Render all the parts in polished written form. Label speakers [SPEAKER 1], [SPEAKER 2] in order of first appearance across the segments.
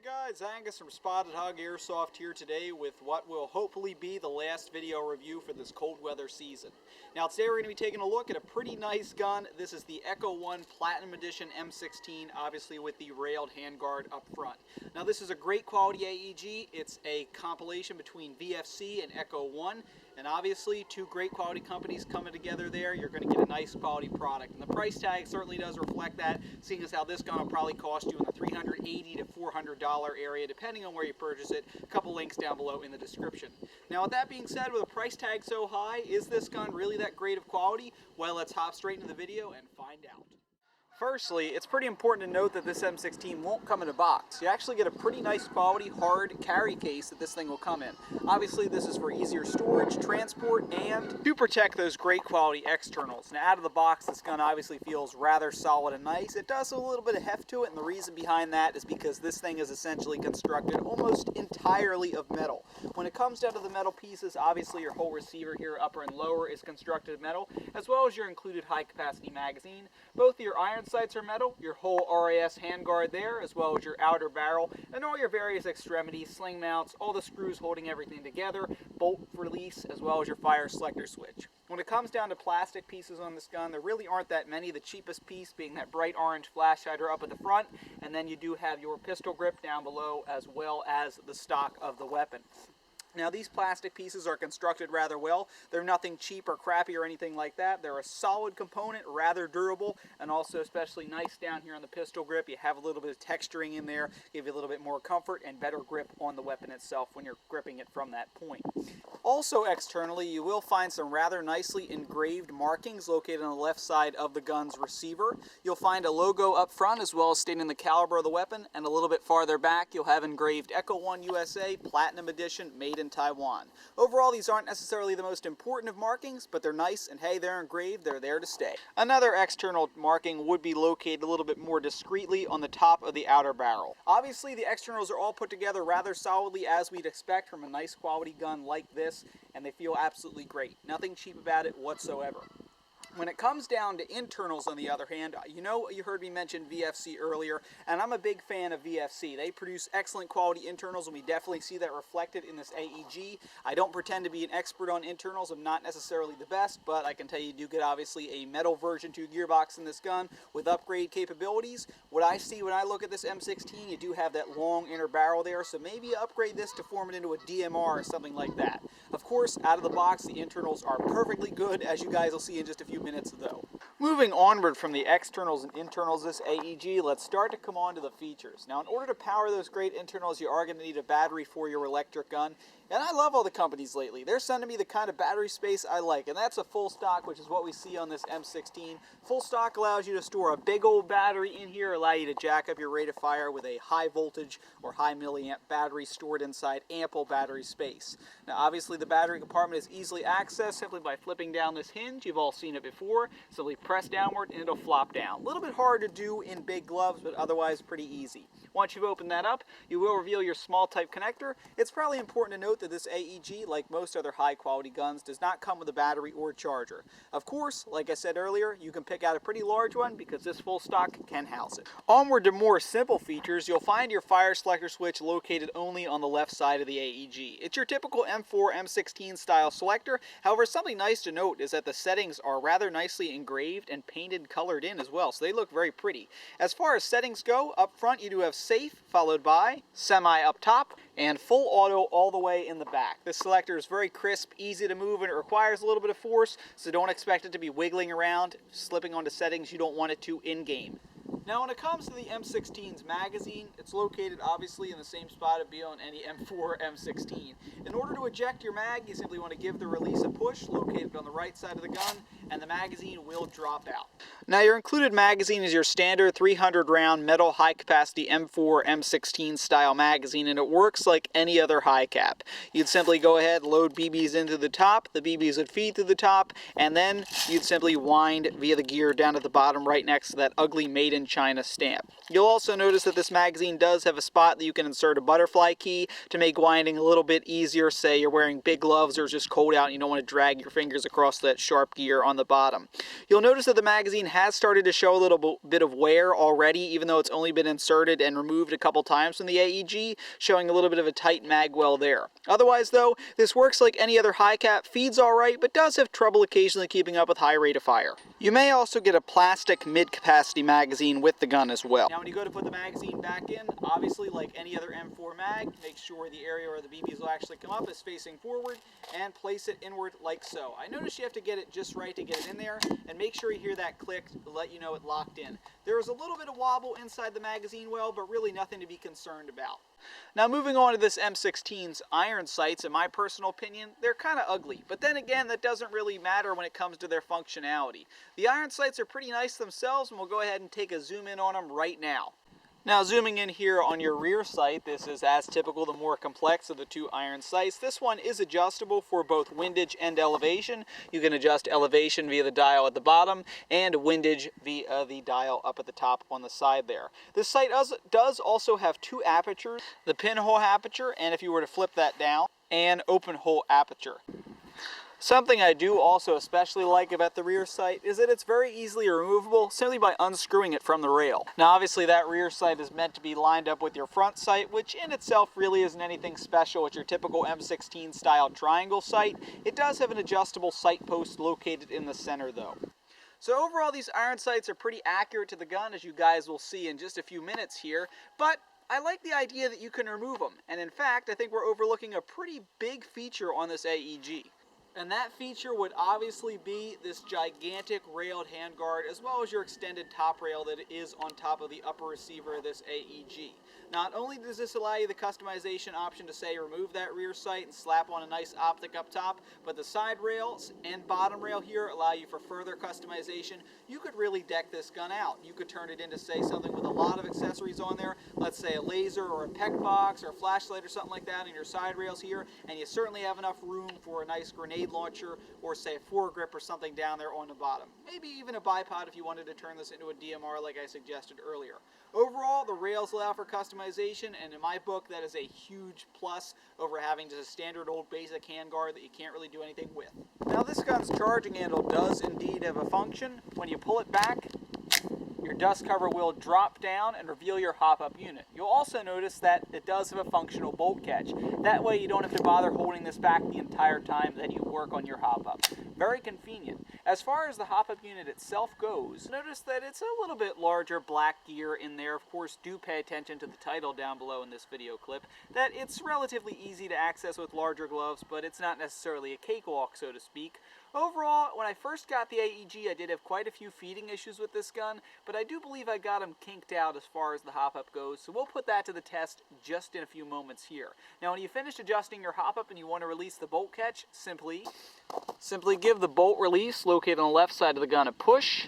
[SPEAKER 1] Guys, Angus from Spotted Hog Airsoft here today with what will hopefully be the last video review for this cold weather season. Now today we're going to be taking a look at a pretty nice gun. This is the Echo 1 Platinum Edition M16, obviously with the railed handguard up front. Now this is a great quality AEG. It's a compilation between VFC and Echo 1. And obviously, two great quality companies coming together there, you're going to get a nice quality product. And the price tag certainly does reflect that, seeing as how this gun will probably cost you in the $380 to $400 area, depending on where you purchase it. A couple links down below in the description. Now, with that being said, with a price tag so high, is this gun really that great of quality? Well, let's hop straight into the video and find out. Firstly, it's pretty important to note that this M16 won't come in a box. You actually get a pretty nice quality, hard carry case that this thing will come in. Obviously, this is for easier storage, transport, and to protect those great quality externals. Now, out of the box, this gun obviously feels rather solid and nice. It does have a little bit of heft to it, and the reason behind that is because this thing is essentially constructed almost entirely of metal. When it comes down to the metal pieces, obviously your whole receiver here, upper and lower, is constructed of metal, as well as your included high-capacity magazine. Both your iron sights are metal, your whole RIS handguard there, as well as your outer barrel, and all your various extremities, sling mounts, all the screws holding everything together, bolt release, as well as your fire selector switch. When it comes down to plastic pieces on this gun, there really aren't that many, the cheapest piece being that bright orange flash hider up at the front, and then you do have your pistol grip down below, as well as the stock of the weapon. Now, these plastic pieces are constructed rather well. They're nothing cheap or crappy or anything like that. They're a solid component, rather durable, and also especially nice down here on the pistol grip. You have a little bit of texturing in there, give you a little bit more comfort and better grip on the weapon itself when you're gripping it from that point. Also externally, you will find some rather nicely engraved markings located on the left side of the gun's receiver. You'll find a logo up front as well as stating the caliber of the weapon, and a little bit farther back you'll have engraved Echo 1 USA Platinum Edition made in Taiwan. Overall, these aren't necessarily the most important of markings, but they're nice, and hey, they're engraved, they're there to stay. Another external marking would be located a little bit more discreetly on the top of the outer barrel. Obviously, the externals are all put together rather solidly, as we'd expect from a nice quality gun like this, and they feel absolutely great. Nothing cheap about it whatsoever. When it comes down to internals, on the other hand, you know, you heard me mention VFC earlier, and I'm a big fan of VFC. They produce excellent quality internals, and we definitely see that reflected in this AEG. I don't pretend to be an expert on internals. I'm not necessarily the best, but I can tell you do get obviously a metal version 2 gearbox in this gun with upgrade capabilities. What I see when I look at this M16, you do have that long inner barrel there, so maybe you upgrade this to form it into a DMR or something like that. Of course, out of the box, the internals are perfectly good, as you guys will see in just a few minutes though. Moving onward from the externals and internals this AEG, let's start to come on to the features. Now, in order to power those great internals, you are going to need a battery for your electric gun. And I love all the companies lately. They're sending me the kind of battery space I like, and that's a full stock, which is what we see on this M16. Full stock allows you to store a big old battery in here, allow you to jack up your rate of fire with a high voltage or high milliamp battery stored inside ample battery space. Now, obviously, the battery compartment is easily accessed simply by flipping down this hinge. You've all seen it before. Simply press downward and it'll flop down. A little bit hard to do in big gloves, but otherwise pretty easy. Once you've opened that up, you will reveal your small type connector. It's probably important to note that this AEG, like most other high quality guns, does not come with a battery or charger. Of course, like I said earlier, you can pick out a pretty large one because this full stock can house it. Onward to more simple features, you'll find your fire selector switch located only on the left side of the AEG. It's your typical M4 M16 style selector. However, something nice to note is that the settings are rather nicely engraved and painted colored in as well, so they look very pretty. As far as settings go, up front you do have safe, followed by semi up top, and full auto all the way in the back. This selector is very crisp, easy to move, and it requires a little bit of force, so don't expect it to be wiggling around, slipping onto settings you don't want it to in-game. Now, when it comes to the M16's magazine, it's located obviously in the same spot it'd be on any M4 M16. In order to eject your mag, you simply want to give the release a push, located on the right side of the gun, and the magazine will drop out. Now, your included magazine is your standard 300 round metal high capacity M4 M16 style magazine, and it works like any other high cap. You'd simply go ahead, load BBs into the top, the BBs would feed through the top, and then you'd simply wind via the gear down at the bottom right next to that ugly made in China stamp. You'll also notice that this magazine does have a spot that you can insert a butterfly key to make winding a little bit easier. Say you're wearing big gloves or it's just cold out and you don't want to drag your fingers across that sharp gear on the bottom. You'll notice that the magazine has started to show a little bit of wear already, even though it's only been inserted and removed a couple times from the AEG, showing a little bit of a tight mag well there. Otherwise though, this works like any other high cap, feeds alright, but does have trouble occasionally keeping up with high rate of fire. You may also get a plastic mid-capacity magazine with the gun as well. Now when you go to put the magazine back in, obviously like any other M4 mag, make sure the area where the BBs will actually come up is facing forward and place it inward like so. I notice you have to get it just right to get it in there, and make sure you hear that click to let you know it locked in. There is a little bit of wobble inside the magazine well, but really nothing to be concerned about. Now moving on to this M16's iron sights, in my personal opinion, they're kind of ugly. But then again, that doesn't really matter when it comes to their functionality. The iron sights are pretty nice themselves, and we'll go ahead and take a zoom in on them right now. Now zooming in here on your rear sight, this is as typical, the more complex of the two iron sights. This one is adjustable for both windage and elevation. You can adjust elevation via the dial at the bottom and windage via the dial up at the top on the side there. This sight does also have two apertures, the pinhole aperture, and if you were to flip that down, an open hole aperture. Something I do also especially like about the rear sight is that it's very easily removable simply by unscrewing it from the rail. Now obviously that rear sight is meant to be lined up with your front sight, which in itself really isn't anything special. It's your typical M16 style triangle sight. It does have an adjustable sight post located in the center though. So overall these iron sights are pretty accurate to the gun, as you guys will see in just a few minutes here, but I like the idea that you can remove them, and in fact I think we're overlooking a pretty big feature on this AEG. And that feature would obviously be this gigantic railed handguard, as well as your extended top rail that is on top of the upper receiver of this AEG. Not only does this allow you the customization option to say remove that rear sight and slap on a nice optic up top, but the side rails and bottom rail here allow you for further customization. You could really deck this gun out. You could turn it into, say, something with a lot of accessories on there, let's say a laser or a PEC box or a flashlight or something like that on your side rails here, and you certainly have enough room for a nice grenade launcher or say a foregrip or something down there on the bottom. Maybe even a bipod if you wanted to turn this into a DMR like I suggested earlier. Overall, the rails allow for customization, and in my book that is a huge plus over having just a standard old basic handguard that you can't really do anything with. Now this gun's charging handle does indeed have a function. When you pull it back, your dust cover will drop down and reveal your hop-up unit. You'll also notice that it does have a functional bolt catch. That way you don't have to bother holding this back the entire time that you work on your hop-up. Very convenient. As far as the hop-up unit itself goes, notice that it's a little bit larger black gear in there. Of course, do pay attention to the title down below in this video clip, that it's relatively easy to access with larger gloves, but it's not necessarily a cakewalk, so to speak. Overall, when I first got the AEG, I did have quite a few feeding issues with this gun, but I do believe I got them kinked out as far as the hop-up goes, so we'll put that to the test just in a few moments here. Now, when you finish adjusting your hop-up and you want to release the bolt catch, simply give the bolt release located on the left side of the gun a push,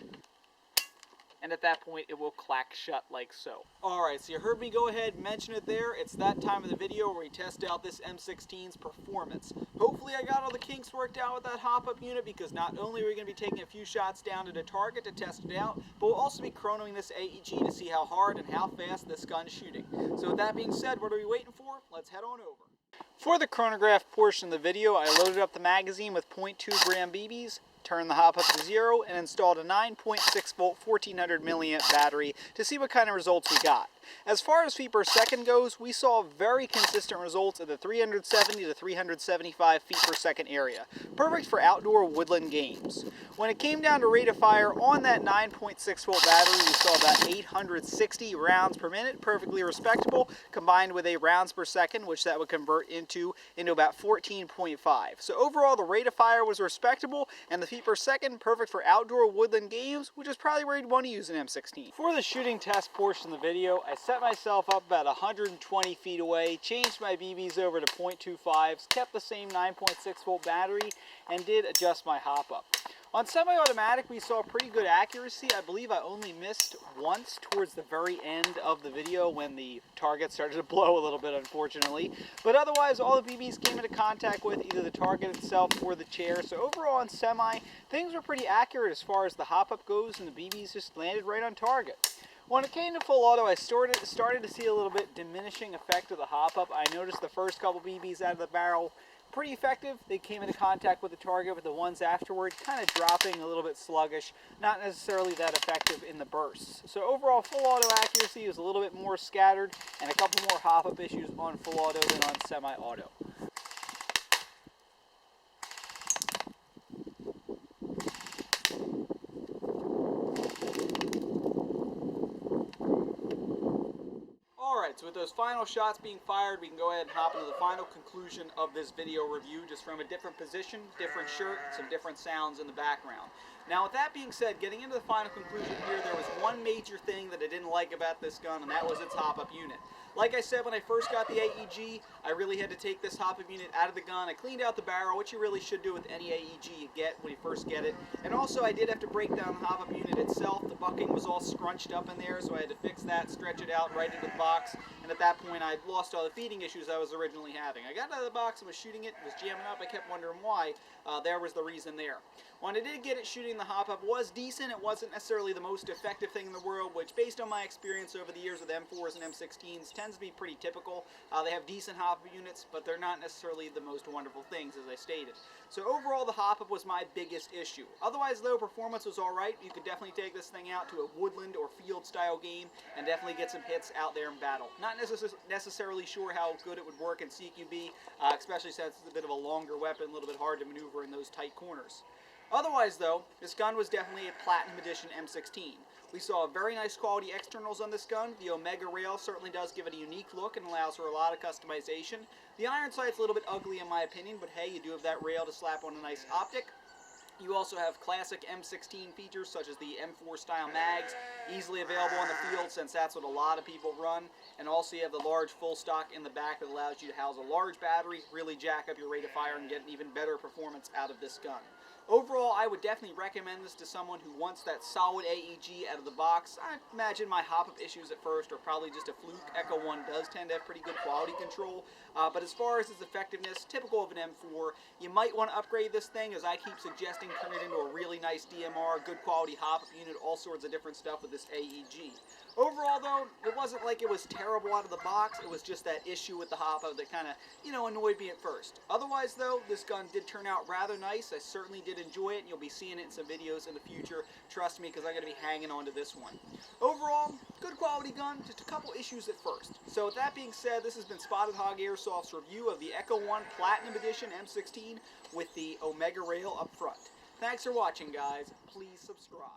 [SPEAKER 1] and at that point it will clack shut like so. Alright, so you heard me go ahead and mention it there. It's that time of the video where we test out this M16's performance. Hopefully I got all the kinks worked out with that hop-up unit, because not only are we going to be taking a few shots down at a target to test it out, but we'll also be chronoing this AEG to see how hard and how fast this gun's shooting. So with that being said, what are we waiting for? Let's head on over. For the chronograph portion of the video, I loaded up the magazine with 0.2 gram BBs, turned the hop up to 0, and installed a 9.6 volt 1400 milliamp battery to see what kind of results we got. As far as feet per second goes, we saw very consistent results at the 370 to 375 feet per second area. Perfect for outdoor woodland games. When it came down to rate of fire on that 9.6 volt battery, we saw about 860 rounds per minute, perfectly respectable, combined with a rounds per second, which that would convert into about 14.5. So overall, the rate of fire was respectable, and the feet per second, perfect for outdoor woodland games, which is probably where you'd want to use an M16. For the shooting test portion of the video, I set myself up about 120 feet away, changed my BBs over to 0.25s, kept the same 9.6 volt battery, and did adjust my hop up. On semi-automatic, we saw pretty good accuracy. I believe I only missed once towards the very end of the video when the target started to blow a little bit, unfortunately. But otherwise, all the BBs came into contact with either the target itself or the chair. So overall on semi, things were pretty accurate as far as the hop-up goes, and the BBs just landed right on target. When it came to full auto, I started to see a little bit diminishing effect of the hop-up. I noticed the first couple BBs out of the barrel, pretty effective. They came into contact with the target, but the ones afterward kind of dropping, a little bit sluggish, not necessarily that effective in the bursts. So overall, full auto accuracy is a little bit more scattered, and a couple more hop-up issues on full auto than on semi-auto. Alright, so with those final shots being fired, we can go ahead and hop into the final conclusion of this video review, just from a different position, different shirt, some different sounds in the background. Now with that being said, getting into the final conclusion here, there was one major thing that I didn't like about this gun, and that was its hop-up unit. Like I said, when I first got the AEG, I really had to take this hop-up unit out of the gun. I cleaned out the barrel, which you really should do with any AEG you get when you first get it. And also, I did have to break down the hop-up unit itself. The bucking was all scrunched up in there, so I had to fix that, stretch it out right into the box. And at that point, I lost all the feeding issues I was originally having. I got out of the box and was shooting it, was jamming up. I kept wondering why. There was the reason there. When I did get it shooting, the hop-up was decent. It wasn't necessarily the most effective thing in the world, which, based on my experience over the years with M4s and M16s, tends to be pretty typical. They have decent hop-up units, but they're not necessarily the most wonderful things, as I stated. So overall, the hop-up was my biggest issue. Otherwise, though, performance was alright. You could definitely take this thing out to a woodland or field-style game and definitely get some hits out there in battle. Not necessarily sure how good it would work in CQB, especially since it's a bit of a longer weapon, a little bit hard to maneuver in those tight corners. Otherwise, though, this gun was definitely a Platinum Edition M16. We saw very nice quality externals on this gun. The Omega Rail certainly does give it a unique look and allows for a lot of customization. The iron sight's a little bit ugly in my opinion, but hey, you do have that rail to slap on a nice optic. You also have classic M16 features such as the M4 style mags, easily available on the field since that's what a lot of people run. And also you have the large full stock in the back that allows you to house a large battery, really jack up your rate of fire and get an even better performance out of this gun. Overall, I would definitely recommend this to someone who wants that solid AEG out of the box. I imagine my hop-up issues at first are probably just a fluke. Echo 1 does tend to have pretty good quality control, but as far as its effectiveness, typical of an M4, you might want to upgrade this thing, as I keep suggesting, turn it into a really nice DMR, good quality hop-up unit, all sorts of different stuff with this AEG. Overall, though, it wasn't like it was terrible out of the box. It was just that issue with the hop-up that kind of, annoyed me at first. Otherwise, though, this gun did turn out rather nice. I certainly did enjoy it, and you'll be seeing it in some videos in the future. Trust me, because I'm going to be hanging on to this one. Overall, good quality gun, just a couple issues at first. So with that being said, this has been Spotted Hog Airsoft's review of the Echo 1 Platinum Edition M16 with the Omega Rail up front. Thanks for watching, guys. Please subscribe.